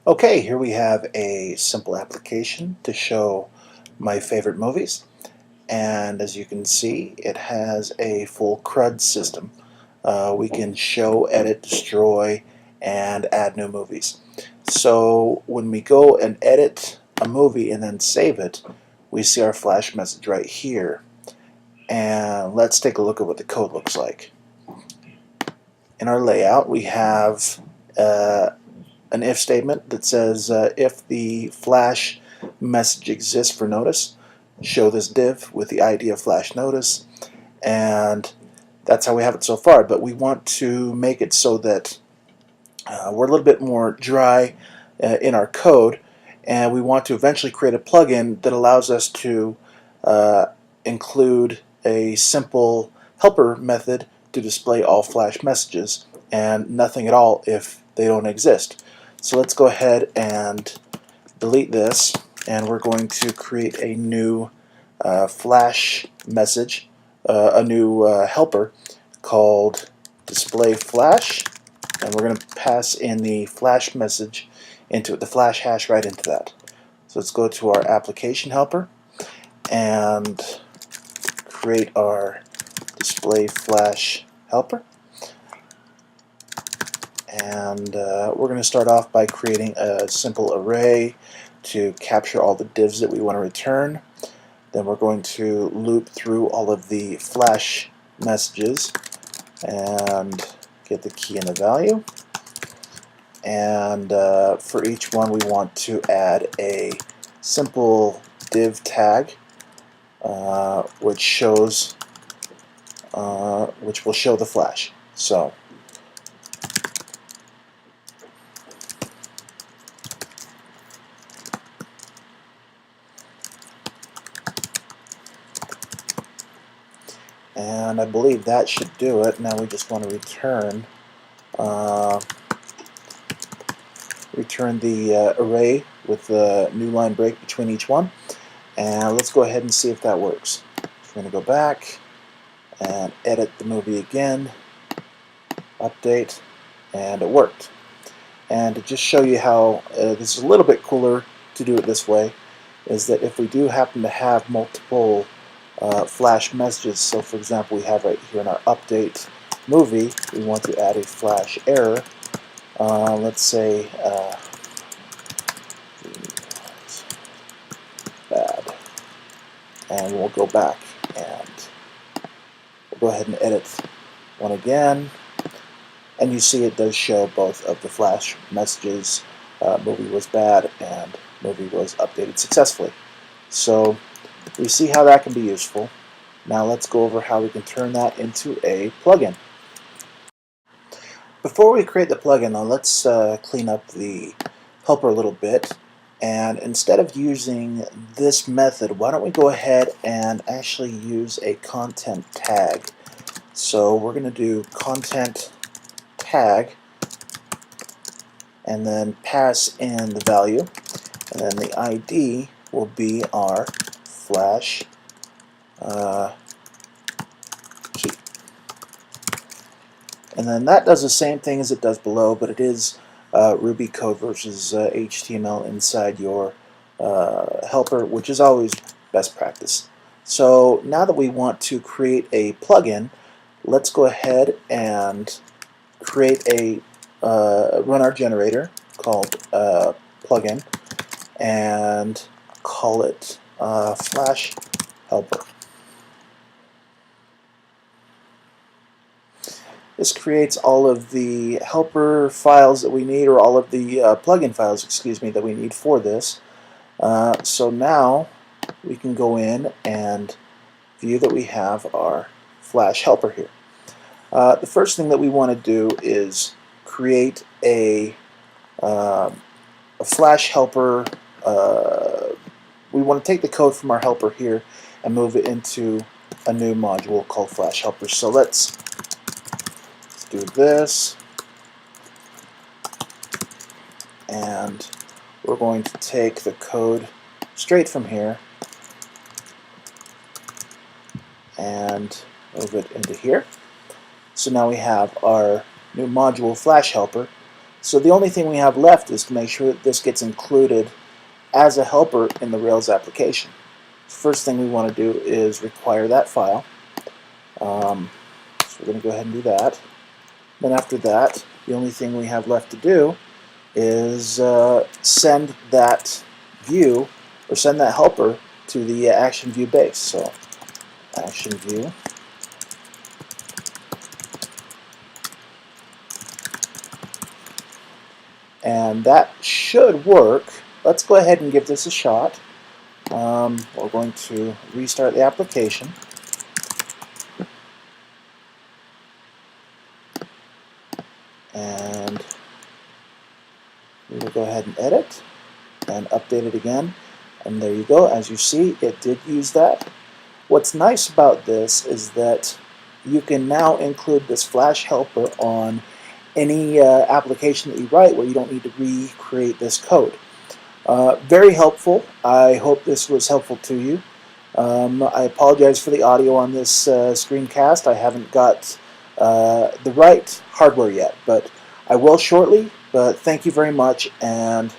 Okay, here we have a simple application to show my favorite movies, and as you can see it has a full CRUD system. We can show, edit, destroy, and add new movies. So when we go and edit a movie and then save it, we see our flash message right here. And let's take a look at what the code looks like. In our layout we have an if statement that says if the flash message exists for notice, show this div with the ID of flash notice, and that's how we have it so far. But we want to make it so that we're a little bit more dry in our code, and we want to eventually create a plugin that allows us to include a simple helper method to display all flash messages and nothing at all if they don't exist. So let's go ahead and delete this, and we're going to create a new flash message, a new helper called display flash, and we're going to pass in the flash message into it, the flash hash right into that. So let's go to our application helper and create our display flash helper, and we're going to start off by creating a simple array to capture all the divs that we want to return. Then we're going to loop through all of the flash messages and get the key and the value, and for each one we want to add a simple div tag which will show the flash. So and I believe that should do it. Now we just want to return the array with the new line break between each one, and let's go ahead and see if that works. So we're going to go back and edit the movie again, update, and it worked. And to just show you how this is a little bit cooler to do it this way, is that if we do happen to have multiple flash messages, so for example we have right here in our update movie, we want to add a flash error. Let's say bad, and we'll go back and we'll go ahead and edit one again, and you see it does show both of the flash messages, movie was bad and movie was updated successfully. So we see how that can be useful. Now let's go over how we can turn that into a plugin. Before we create the plugin though, let's clean up the helper a little bit, and instead of using this method, why don't we go ahead and actually use a content tag. So we're going to do content tag and then pass in the value, and then the ID will be our flash key. And then that does the same thing as it does below, but it is Ruby code versus HTML inside your helper, which is always best practice. So now that we want to create a plugin, let's go ahead and create a run our generator called plugin and call it flash helper. This creates all of the helper files that we need, or all of the plugin files, excuse me, that we need for this. So now we can go in and view that we have our flash helper here. The first thing that we want to do is create a flash helper. We want to take the code from our helper here and move it into a new module called flash helper. So let's do this, and we're going to take the code straight from here and move it into here. So now we have our new module flash helper, So the only thing we have left is to make sure that this gets included as a helper in the Rails application. First thing we want to do is require that file. So we're going to go ahead and do that. Then after that, the only thing we have left to do is send that view, or send that helper to the action view base. So action view, and that should work. Let's go ahead and give this a shot. We're going to restart the application. And we will go ahead and edit and update it again. And there you go. As you see, it did use that. What's nice about this is that you can now include this Flash helper on any application that you write where you don't need to recreate this code. Very helpful. I hope this was helpful to you. I apologize for the audio on this screencast. I haven't got the right hardware yet, but I will shortly. But thank you very much, and